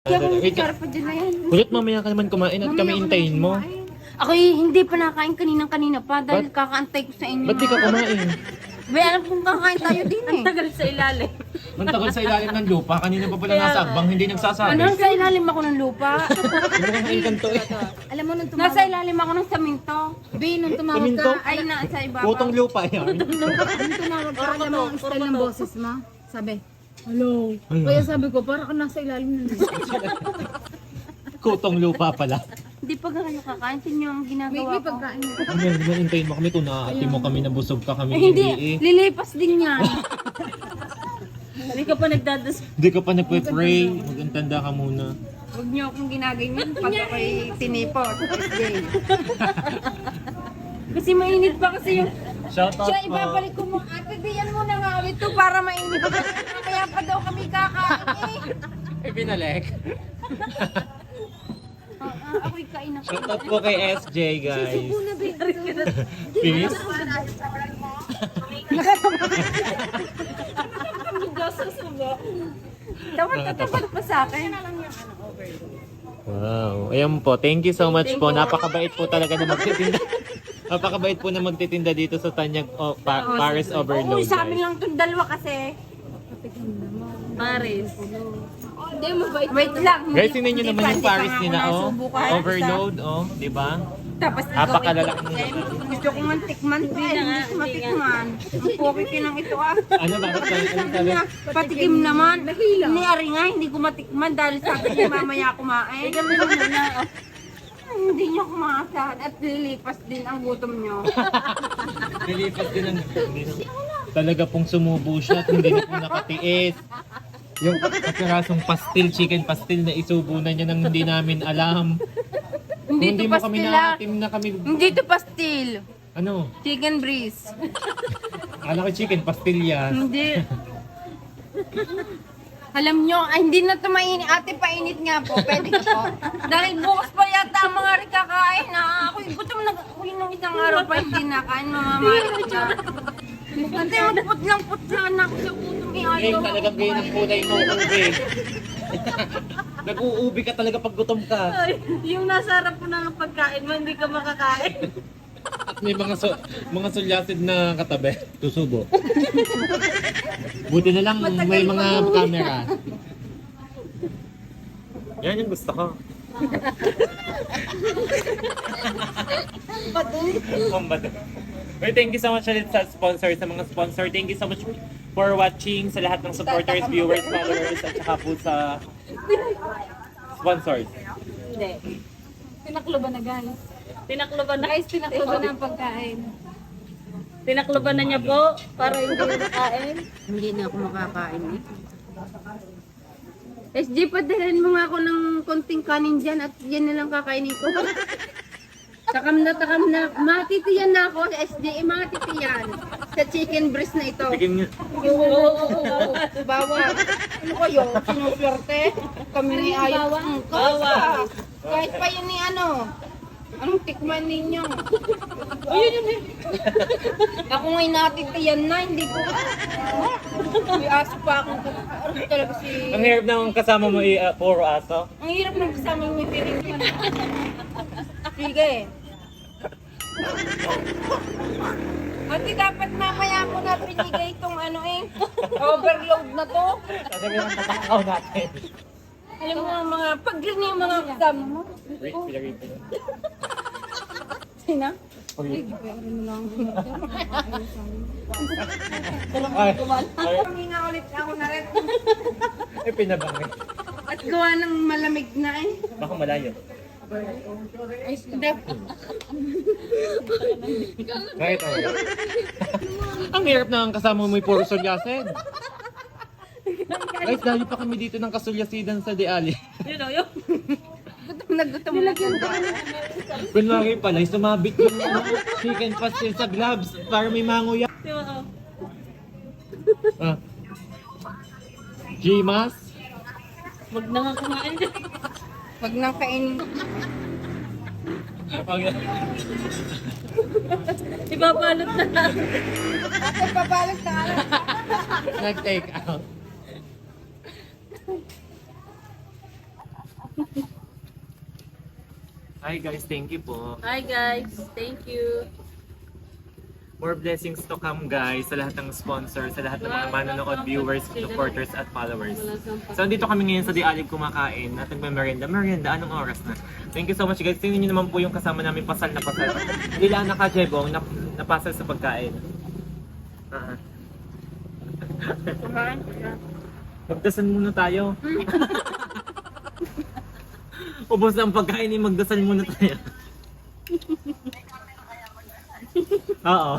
Kaya kung Wait, sarap pa dyan na yan. Kulit mamaya ka naman kumain at kami intayin mo. Ako hindi pa nakain kanina pa dahil kakaantay ko sa inyo. Ba't di ka kumain? May alam kong kakain tayo din eh. Tagal sa ilalim. Ang tagal sa ilalim ng lupa. Kanina pa pala nasa agbang, hindi nagsasabi. Ano, nasa ilalim ako ng lupa. Hindi mo kang kanto eh. Alam mo nung tumawag. Nasa ilalim ako ng saminto. B, nung tumawag Saminto? ka. Ay, nasa ibabaw. Putong lupa yan. Nung tumawag ka, alam mo ang style ng boses mo? Sabi, hello. Kaya sabi ko, parang ka nasa ilalim ng Kutong lupa pala. Hindi pa kayo kakain. Tingnan yung ginagawa May ko. pagkain mo. Ano yan, diba intayin mo kami kung naati mo kami nabusog ka kami. Eh, hindi. eh. Lilipas din yan. Hindi ka pa nagdadas. Hindi ka pa nagpe-pray. Magantanda ka muna. Huwag niyo akong ginaganyan pag ako'y tinipot. Kasi mainit pa kasi yung... Shout out Siya, ibabalik ko mo. Ate, diyan mo na nga ulit to para mainit pa. Kaya pa daw kami kakain eh. Eh, binalik. Ako'y kain na. Shout out po kay SJ, guys. Una, Please. Dapat tatapat pa sa akin. Wow. Ayan po. Thank you so much po. Napakabait po talaga na magtitinda. Napakabait po na magtitinda dito sa Tanyag Paris Oo, Overload, sa amin guys. lang itong dalawa kasi. Paris. Hindi mo ba wait lang. Guys, tingnan nyo naman yung Paris nila, oh. Overload. Overload, oh. Di ba? Tapos Napakalala. gusto ko man tikman to eh. Hindi ko matikman. Ang poki kinang ito ah. Ano ba? Ano sabi? Patikim naman. Ni Ari nga, hindi ko matikman dahil sa akin yung mamaya kumain. Hindi niyo kumasahan at lilipas din ang gutom niyo. Nilipat din ang... Talaga pong sumubo siya at hindi na po nakatiis. Yung kapirasong pastil, chicken pastil na isubo na niya nang hindi namin alam. Kung Hindi hindi to mo kami pastil ah. nakatim na kami... Hindi to pastil. Ano? Chicken breast. Alam ko chicken pastil yan. Hindi. Alam nyo, ay hindi na ito mainit. Ate, painit nga po. Pwede ko po. Dahil bukas pa yata ang mga rin kakain na ako'y gutom na uwi nung isang araw pa hindi nakain. Mamamalit na. Ate, magputlang-putla na ako sa gutom. Ngayon talagang ganyan ang kulay mo, ubi. Nag-uubi ka talaga pag gutom ka. Yung nasa harap mo ng pagkain mo, hindi ka makakain. At may mga sulyasid na katabi. Tusubo. Buti na lang may mga camera. Yan yung gusto ko. Well, thank you so much ulit sa sponsor, sa mga sponsor. Thank you so much for watching, sa lahat ng supporters, viewers, followers, at saka po sa sponsors. Hindi. Tinakloban na guys. Tinakloban na. Guys, tinakloban na ang pagkain. Tinakloban na niya po para hindi na nakain. Hindi na ako makakain eh. SG, padalhan mo nga ako ng konting kanin dyan at yan na lang kakainin ko. Takam na. Matitiyan na ako, SG, matitiyan. Sa chicken breast na ito. Tigin nyo. Bawa. Ano kayo? Sinuswerte? Kami ni Ayot. Bawa. Kahit pa yun ni ano. Anong tikman ninyo? Ayun yun eh. Ako nga'y natitiyan na, hindi ko. May aso pa akong ano talaga si... Ang hirap na kasama mo puro aso. Ang hirap ng kasama yung may piring ko. Sige. Ate, dapat mamaya ko na pinigay itong ano eh. Overload na to. Sasabihin ang tatakaw natin. Alam mo ang mga pag-green yung mga kasama mo. Sina? Kami nga ulit ako na rin. Eh, pinabangin. At gawa ng malamig na eh. Baka malayo. Kahit ako. Ang hirap na ang kasama mo may puro sulyasin. Guys, dahil pa kami dito ng kasulyasidan sa Deali. Yun o, yun. Gutom na gutom na. Kunwari pala, sumabit yung chicken pastil sa gloves para may manguya. Di ba, oh. Ah. Gimas? Wag na nga kumain. Wag nang kainin. Ibabalot na lang. Ate, pabalot na ka. Nag-take out. Hi guys, thank you po. Hi guys, thank you. More blessings to come guys sa lahat ng sponsors, sa lahat ng mga manonood, viewers, supporters at followers. So andito kami ngayon sa Dialib kumakain at nagme-merienda. Merienda, anong oras na? Thank you so much guys. Tingnan nyo naman po yung kasama namin pasal na pasal. Hindi lang nakajebong, napasal sa pagkain. Magdasal muna tayo. Ubos na ang pagkain, magdasal muna tayo. Oo.